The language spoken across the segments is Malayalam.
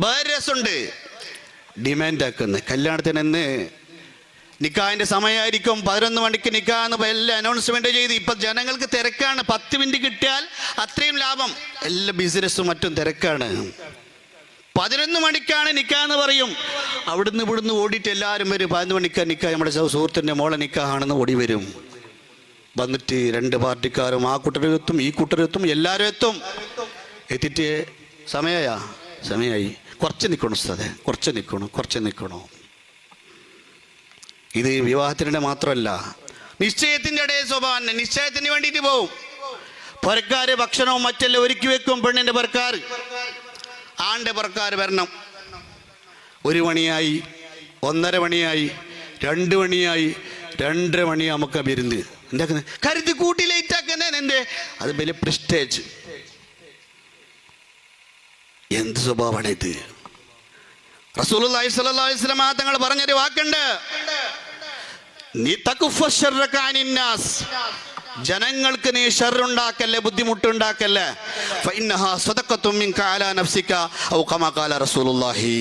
വേറെ രസമുണ്ട്. ഡിമാൻഡ് ആക്കുന്നത് കല്യാണത്തിനെന്ന് നിക്കാഹിന്റെ സമയമായിരിക്കും, 11 മണിക്ക് നിക്കാന്ന് എല്ലാം അനൗൺസ്മെന്റ് ചെയ്ത്. ഇപ്പൊ ജനങ്ങൾക്ക് തിരക്കാണ്, 10 മിനിറ്റ് കിട്ടിയാൽ അത്രയും ലാഭം. എല്ലാ ബിസിനസ്സും മറ്റും തിരക്കാണ്. 11 മണിക്കാണ് നിക്കാന്ന് പറയും. അവിടുന്ന് ഇവിടുന്ന് ഓടിയിട്ട് എല്ലാവരും വരും. 11 മണിക്കാ നിക്കാ, നമ്മുടെ സുഹൃത്തിൻ്റെ മോളെ നിക്കാഹാണെന്ന് ഓടി വരും. വന്നിട്ട് 2 പാർട്ടിക്കാരും ആ കൂട്ടരെത്തും ഈ കൂട്ടരെത്തും എല്ലാവരും എത്തും. എത്തിയിട്ട് സമയമായി കുറച്ച് നിൽക്കണം ഉസ്താദേ, കുറച്ച് നിൽക്കണോ. ഇത് വിവാഹത്തിൻ്റെ മാത്രമല്ല, നിശ്ചയത്തിൻ്റെ ഇടയിൽ സ്വഭാവം. നിശ്ചയത്തിന് വേണ്ടിയിട്ട് പോവും. പുരക്കാര് ഭക്ഷണവും മറ്റെല്ലാം ഒരുക്കി വെക്കും. പെണ്ണിൻ്റെ പുരക്കാർ, ആണിൻ്റെ പുരക്കാർ വരണം. 1 മണിയായി, 1:30 മണിയായി, 2 മണിയായി, 2:30 മണിയാകുമ്പോൾ വരുന്നത്. എന്താക്കുന്നത്? കരുതി കൂട്ടി ലേറ്റ് ആക്കുന്നേ. എന്തേ? അത് വലിയ പ്രിസ്റ്റേജ്. എന്ത് സ്വഭാവമാണ് ഇത്? റസൂലുള്ളാഹി സ്വല്ലല്ലാഹു അലൈഹി വസല്ലം തങ്ങൾ പറഞ്ഞൊരു വാക്കുണ്ട്, ജനങ്ങൾക്ക് നീ ഷർറുണ്ടാക്കല്ലേ, ബുദ്ധിമുട്ടുണ്ടാക്കല്ലേ. ഫഇന്നഹാ സദഖത്തും മിൻക അലാ നഫ്സിക ഔ കമാ ഖാല റസൂലുള്ളാഹി.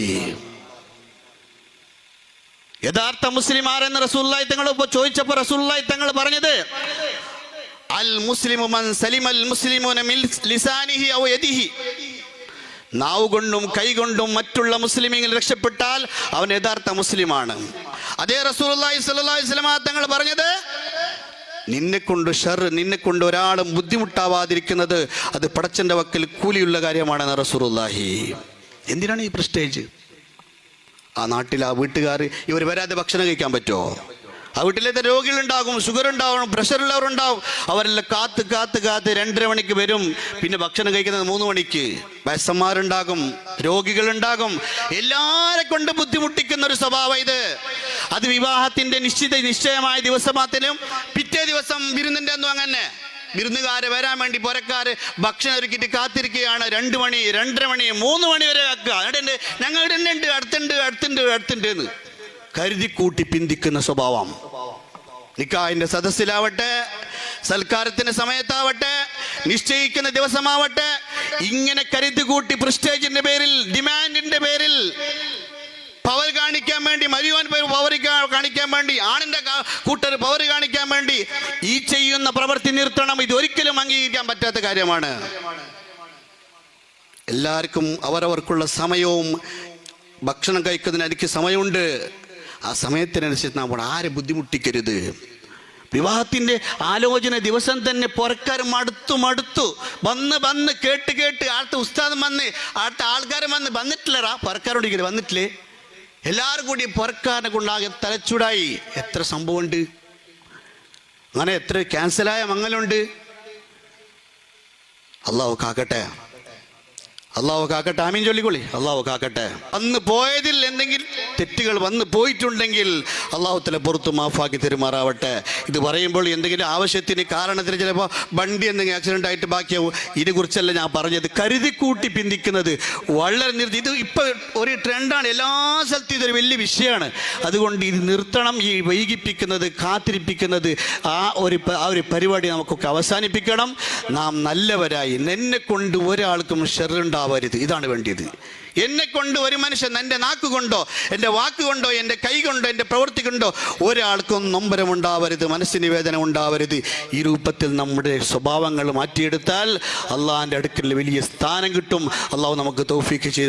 യഥാർത്ഥ മുസ്ലിമാരെന്ന് റസൂലുള്ളാഹി തങ്ങൾ ചോദിച്ചപ്പോൾ റസൂലുള്ളാഹി തങ്ങൾ പറഞ്ഞത്, അൽ മുസ്ലിമു മൻ സലിമൽ മുസ്ലിമൂന മിൻ ലിസാനിഹി ഔ യദിഹി. നാവ് കൊണ്ടും കൈകൊണ്ടും മറ്റുള്ള മുസ്ലിമീങ്ങൾ രക്ഷപ്പെട്ടാൽ അവൻ യഥാർത്ഥ മുസ്ലിമാണ്. അതേ റസൂലുള്ളാഹി സ്വല്ലല്ലാഹു അലൈഹി വസല്ലം തങ്ങൾ പറഞ്ഞത്, നിന്നെ കൊണ്ട് ഒരാളും ബുദ്ധിമുട്ടാവാതിരിക്കുന്നത് അത് പടച്ചന്റെ വക്കൽ കൂലിയുള്ള കാര്യമാണെന്ന് റസൂലുള്ളാഹി. എന്തിനാണ് ഈ പ്രസ്റ്റേജ്? ആ നാട്ടിൽ ആ വീട്ടുകാർ ഇവർ വരാതെ ഭക്ഷണം കഴിക്കാൻ പറ്റുമോ? ആ വീട്ടിലത്തെ രോഗികളുണ്ടാകും, ഷുഗർ ഉണ്ടാവും, പ്രഷറുള്ളവരുണ്ടാവും. അവരെല്ലാം കാത്ത് 2:30 മണിക്ക് വരും. പിന്നെ ഭക്ഷണം കഴിക്കുന്നത് 3 മണിക്ക്. വയസ്സന്മാരുണ്ടാകും, രോഗികളുണ്ടാകും. എല്ലാരെ കൊണ്ട് ബുദ്ധിമുട്ടിക്കുന്ന ഒരു സ്വഭാവം ഇത്. അത് വിവാഹത്തിന്റെ നിശ്ചയമായ ദിവസമാത്തിലും പിറ്റേ ദിവസം വിരുന്നിൻ്റെ ഒന്നും അങ്ങനെ വിരുന്നുകാര് വരാൻ വേണ്ടി പുരക്കാര് ഭക്ഷണം ഒരുക്കിയിട്ട് കാത്തിരിക്കുകയാണ്. 2 മണി, 2:30 മണി, 3 മണി വരെ ആക്കുക. ഞങ്ങൾ ഉണ്ട്, അടുത്തുണ്ട് എന്ന് കരുതി കൂട്ടി പിന്തിക്കുന്ന സ്വഭാവം. നിക്കാഹിന്റെ സദസ്സിലാവട്ടെ, സൽക്കാരത്തിന്റെ സമയത്താവട്ടെ, നിശ്ചയിക്കുന്ന ദിവസമാവട്ടെ, ഇങ്ങനെ കരുതി കൂട്ടി പ്രസ്റ്റേജിന്റെ പേരിൽ, ഡിമാൻഡിന്റെ പേരിൽ പവർ കാണിക്കാൻ വേണ്ടി, മരിയോൻ പവർ കാണിക്കാൻ വേണ്ടി, ആണിന്റെ കൂട്ടർ പവർ കാണിക്കാൻ വേണ്ടി ഈ ചെയ്യുന്ന പ്രവൃത്തി നിർത്തണം. ഇത് ഒരിക്കലും അംഗീകരിക്കാൻ പറ്റാത്ത കാര്യമാണ്. എല്ലാവർക്കും അവരവർക്കുള്ള സമയവും, ഭക്ഷണം കഴിക്കുന്നതിന് എനിക്ക് സമയമുണ്ട്. ആ സമയത്തിനനുസരിച്ച് നമ്മൾ ആരെ ബുദ്ധിമുട്ടിക്കരുത്. വിവാഹത്തിന്റെ ആലോചന ദിവസം തന്നെ പുറക്കാർ മടുത്തു വന്ന് കേട്ട് അടുത്ത ഉസ്താദം വന്ന്, അടുത്ത ആൾക്കാരും വന്നിട്ടില്ലടാ, പുറക്കാരോട് വന്നിട്ടില്ലേ? എല്ലാവരും കൂടി പുറക്കാരനെ കൊണ്ടാകെ തലച്ചൂടായി. എത്ര സംഭവമുണ്ട് അങ്ങനെ, എത്ര ക്യാൻസലായ മംഗലുണ്ട്. അള്ളാഹു കാക്കട്ടെ, ആമീൻ ചൊല്ലിക്കൊള്ളി. അള്ളാഹു കാക്കട്ടെ. വന്ന് പോയതിൽ എന്തെങ്കിലും തെറ്റുകൾ വന്ന് പോയിട്ടുണ്ടെങ്കിൽ അള്ളാഹു തആല പുറത്ത് മാഫാക്കി തെരുമാറാവട്ടെ. ഇത് പറയുമ്പോൾ എന്തെങ്കിലും ആവശ്യത്തിന്, കാരണത്തിന് ചിലപ്പോൾ വണ്ടി എന്തെങ്കിലും ആക്സിഡന്റ് ആയിട്ട് ബാക്കിയാവും. ഇതിനെക്കുറിച്ചല്ല ഞാൻ പറഞ്ഞത്. കരുതിക്കൂട്ടി പിന്തിക്കുന്നത് വളരെ ഇത് ഇപ്പൊ ഒരു ട്രെൻഡാണ്. എല്ലാ സ്ഥലത്തും ഇതൊരു വലിയ വിഷയമാണ്. അതുകൊണ്ട് ഇത് നിർത്തണം. ഈ വൈകിപ്പിക്കുന്നത്, കാത്തിരിപ്പിക്കുന്നത്, ആ ഒരു പരിപാടി നമുക്കൊക്കെ അവസാനിപ്പിക്കണം. നാം നല്ലവരായി, എന്നെ കൊണ്ട് ഒരാൾക്കും ഷർറുണ്ടാവരുത്. ഇതാണ് വേണ്ടിയത്. എന്നെ കൊണ്ട് ഒരു മനുഷ്യൻ, എൻ്റെ നാക്കുകൊണ്ടോ, എൻ്റെ വാക്കുകൊണ്ടോ, എൻ്റെ കൈ കൊണ്ടോ, എൻ്റെ പ്രവൃത്തി കൊണ്ടോ ഒരാൾക്കും നൊമ്പരമുണ്ടാവരുത്, മനസ്സിന് വേദന ഉണ്ടാവരുത്. ഈ രൂപത്തിൽ നമ്മുടെ സ്വഭാവങ്ങൾ മാറ്റിയെടുത്താൽ അള്ളാഹിൻ്റെ അടുക്കൽ വലിയ സ്ഥാനം കിട്ടും. അള്ളാഹു നമുക്ക് തൗഫീഖ് ചെയ്ത